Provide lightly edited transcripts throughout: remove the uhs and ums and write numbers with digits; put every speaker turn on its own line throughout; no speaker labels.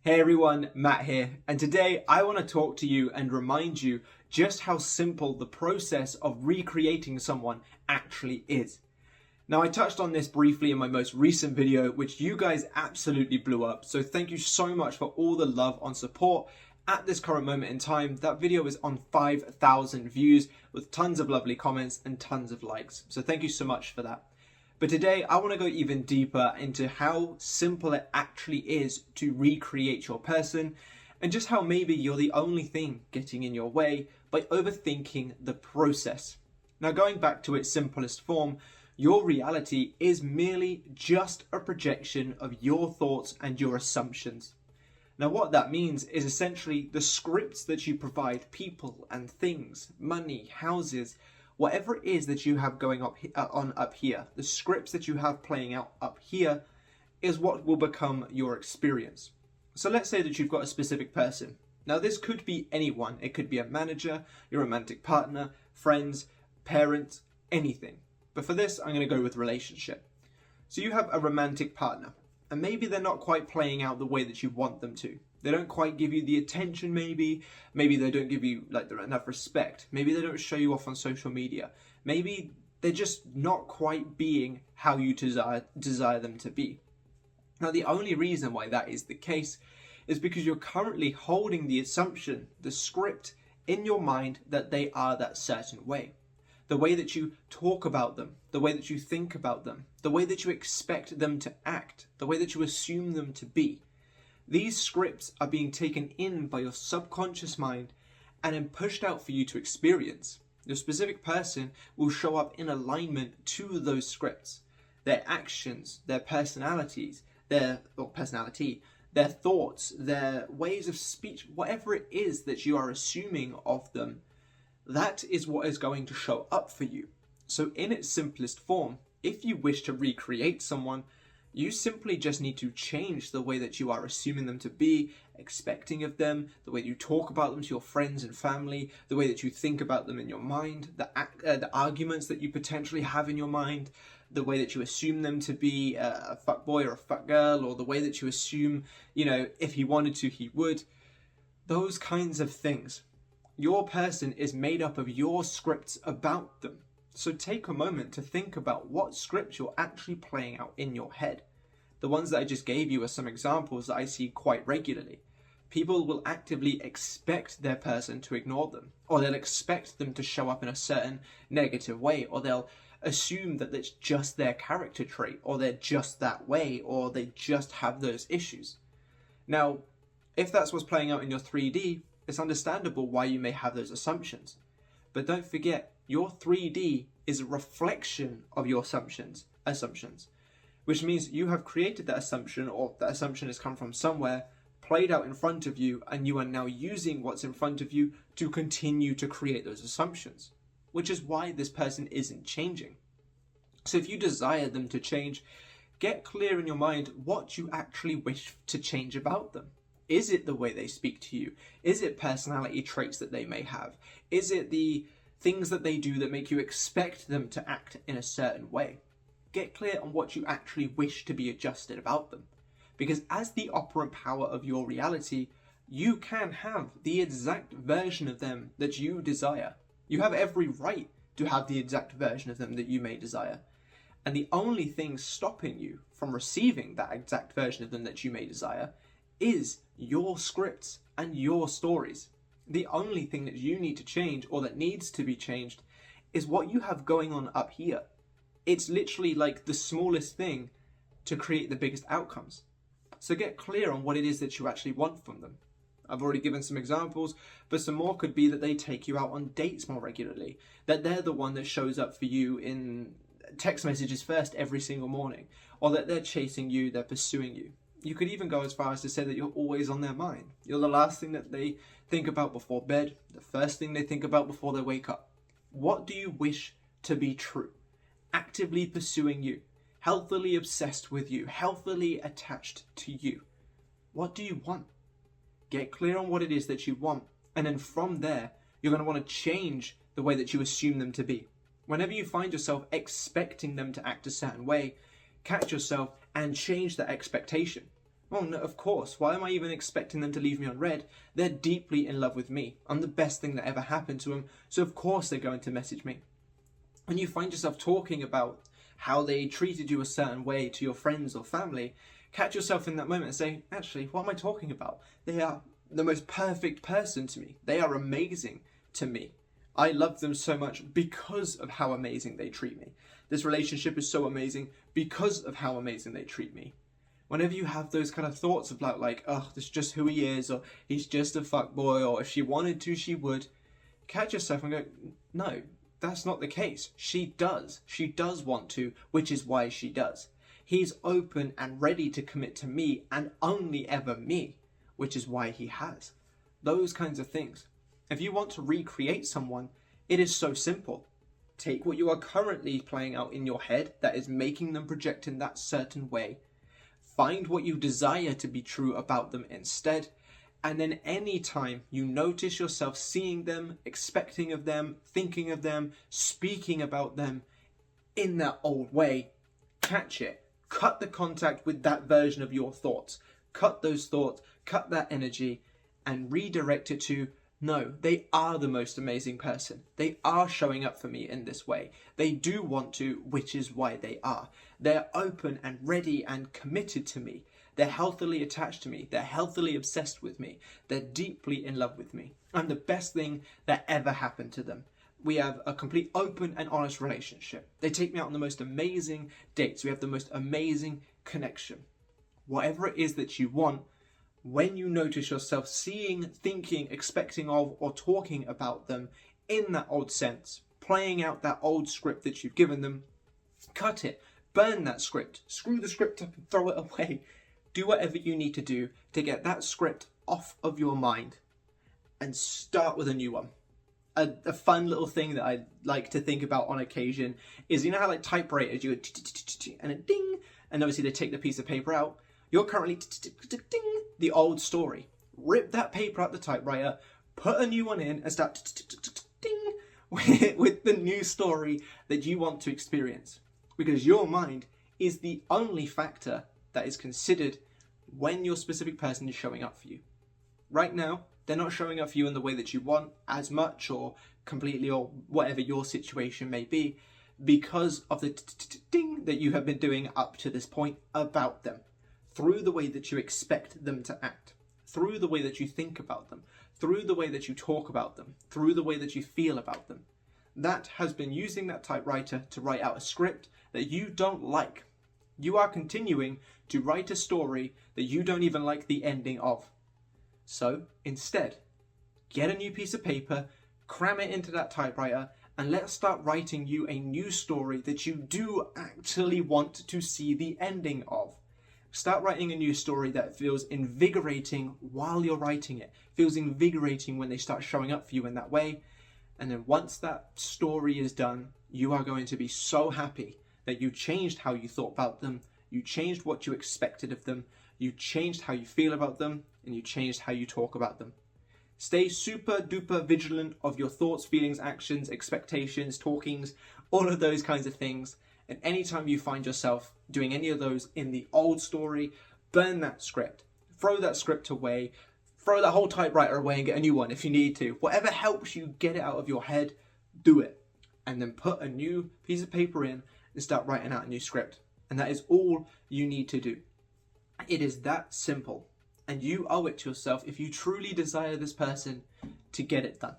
Hey everyone, Matt here, and today I want to talk to you and remind you just how simple the process of recreating someone actually is. Now, I touched on this briefly in my most recent video, which you guys absolutely blew up, so thank you so much for all the love and support. At this current moment in time, that video is on 5,000 views with tons of lovely comments and tons of likes, so thank you so much for that. But today I want to go even deeper into how simple it actually is to recreate your person, and just how maybe you're the only thing getting in your way by overthinking the process. Now, going back to its simplest form, your reality is merely just a projection of your thoughts and your assumptions. Now, what that means is essentially the scripts that you provide people and things, money, houses, whatever it is that you have going up here, the scripts that you have playing out up here is what will become your experience. So let's say that you've got a specific person. Now, this could be anyone. It could be a manager, your romantic partner, friends, parents, anything. But for this, I'm going to go with relationship. So you have a romantic partner, and maybe they're not quite playing out the way that you want them to. They don't quite give you the attention, maybe they don't give you enough respect, maybe they don't show you off on social media, maybe they're just not quite being how you desire them to be. Now, the only reason why that is the case is because you're currently holding the assumption, the script in your mind that they are that certain way. The way that you talk about them, the way that you think about them, the way that you expect them to act, the way that you assume them to be. These scripts are being taken in by your subconscious mind and then pushed out for you to experience. Your specific person will show up in alignment to those scripts. Their actions, their personalities, their thoughts, their ways of speech, whatever it is that you are assuming of them, that is what is going to show up for you. So in its simplest form, if you wish to recreate someone, you simply just need to change the way that you are assuming them to be, expecting of them, the way you talk about them to your friends and family, the way that you think about them in your mind, the arguments that you potentially have in your mind, the way that you assume them to be a fuckboy or a fuckgirl, or the way that you assume, if he wanted to, he would. Those kinds of things. Your person is made up of your scripts about them. So take a moment to think about what scripts you're actually playing out in your head. The ones that I just gave you are some examples that I see quite regularly. People will actively expect their person to ignore them, or they'll expect them to show up in a certain negative way, or they'll assume that it's just their character trait, or they're just that way, or they just have those issues. Now, if that's what's playing out in your 3D, it's understandable why you may have those assumptions. But don't forget, your 3D is a reflection of your assumptions, which means you have created that assumption, or that assumption has come from somewhere, played out in front of you, and you are now using what's in front of you to continue to create those assumptions, which is why this person isn't changing. So if you desire them to change, get clear in your mind what you actually wish to change about them. Is it the way they speak to you? Is it personality traits that they may have? Is it the things that they do that make you expect them to act in a certain way? Get clear on what you actually wish to be adjusted about them. Because as the operant power of your reality, you can have the exact version of them that you desire. You have every right to have the exact version of them that you may desire. And the only thing stopping you from receiving that exact version of them that you may desire is your scripts and your stories. The only thing that you need to change, or that needs to be changed, is what you have going on up here. It's literally like the smallest thing to create the biggest outcomes. So get clear on what it is that you actually want from them. I've already given some examples, but some more could be that they take you out on dates more regularly, that they're the one that shows up for you in text messages first every single morning, or that they're chasing you, they're pursuing you. You could even go as far as to say that you're always on their mind. You're the last thing that they think about before bed, the first thing they think about before they wake up. What do you wish to be true? Actively pursuing you, healthily obsessed with you, healthily attached to you. What do you want? Get clear on what it is that you want, and then from there, you're going to want to change the way that you assume them to be. Whenever you find yourself expecting them to act a certain way, catch yourself and change that expectation. Oh no, of course. Why am I even expecting them to leave me on red? They're deeply in love with me. I'm the best thing that ever happened to them, so of course they're going to message me. When you find yourself talking about how they treated you a certain way to your friends or family, catch yourself in that moment and say, actually, what am I talking about? They are the most perfect person to me. They are amazing to me. I love them so much because of how amazing they treat me. This relationship is so amazing because of how amazing they treat me. Whenever you have those kind of thoughts of like, oh, this is just who he is, or he's just a fuckboy, or if she wanted to, she would, catch yourself and go, no, that's not the case. She does. She does want to, which is why she does. He's open and ready to commit to me and only ever me, which is why he has. Those kinds of things. If you want to recreate someone, it is so simple. Take what you are currently playing out in your head that is making them project in that certain way. Find what you desire to be true about them instead. And then anytime you notice yourself seeing them, expecting of them, thinking of them, speaking about them in that old way, catch it. Cut the contact with that version of your thoughts. Cut those thoughts, cut that energy, and redirect it to, no, they are the most amazing person. They are showing up for me in this way. They do want to, which is why they are. They're open and ready and committed to me. They're healthily attached to me. They're healthily obsessed with me. They're deeply in love with me. I'm the best thing that ever happened to them. We have a complete open and honest relationship. They take me out on the most amazing dates. We have the most amazing connection. Whatever it is that you want, when you notice yourself seeing, thinking, expecting of, or talking about them in that old sense, playing out that old script that you've given them, cut it, burn that script, screw the script up and throw it away. Do whatever you need to do to get that script off of your mind and start with a new one. A fun little thing that I like to think about on occasion is, you know how like typewriters, you go and a ding, and obviously they take the piece of paper out. You're currently ding the old story. Rip that paper out the typewriter, put a new one in, and start ding with the new story that you want to experience. Because your mind is the only factor that is considered when your specific person is showing up for you. Right now, they're not showing up for you in the way that you want as much or completely or whatever your situation may be because of the ding that you have been doing up to this point about them. Through the way that you expect them to act, through the way that you think about them, through the way that you talk about them, through the way that you feel about them. That has been using that typewriter to write out a script that you don't like. You are continuing to write a story that you don't even like the ending of. So instead, get a new piece of paper, cram it into that typewriter, and let's start writing you a new story that you do actually want to see the ending of. Start writing a new story that feels invigorating while you're writing it. Feels invigorating when they start showing up for you in that way. And then once that story is done, you are going to be so happy that you changed how you thought about them, you changed what you expected of them, you changed how you feel about them, and you changed how you talk about them. Stay super duper vigilant of your thoughts, feelings, actions, expectations, talkings, all of those kinds of things. And anytime you find yourself doing any of those in the old story, burn that script. Throw that script away. Throw that whole typewriter away and get a new one if you need to. Whatever helps you get it out of your head, do it. And then put a new piece of paper in and start writing out a new script. And that is all you need to do. It is that simple. And you owe it to yourself, if you truly desire this person, to get it done.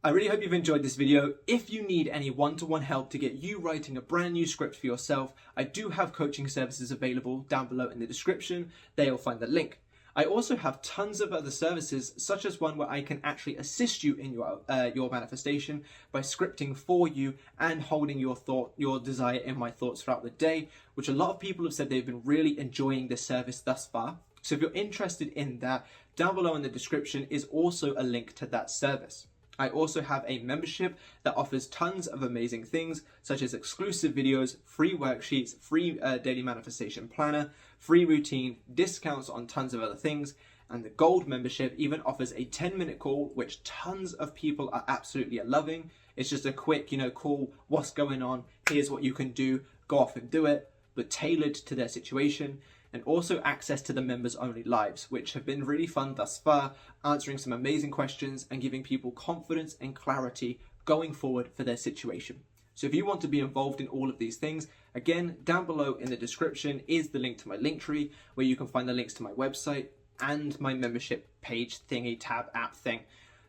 I really hope you've enjoyed this video. If you need any one-to-one help to get you writing a brand new script for yourself, I do have coaching services available down below in the description. There you'll find the link. I also have tons of other services, such as one where I can actually assist you in your manifestation by scripting for you and holding your desire in my thoughts throughout the day, which a lot of people have said they've been really enjoying this service thus far. So if you're interested in that, down below in the description is also a link to that service. I also have a membership that offers tons of amazing things, such as exclusive videos, free worksheets, free daily manifestation planner, free routine, discounts on tons of other things, and the gold membership even offers a 10-minute call, which tons of people are absolutely loving. It's just a quick, call, what's going on, here's what you can do, go off and do it, but tailored to their situation. and also access to the members only lives, which have been really fun thus far, answering some amazing questions and giving people confidence and clarity going forward for their situation. So if you want to be involved in all of these things, again, down below in the description is the link to my Linktree, where you can find the links to my website and my membership page thingy tab app thing.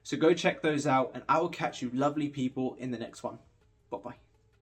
So go check those out, and I will catch you lovely people in the next one. Bye bye.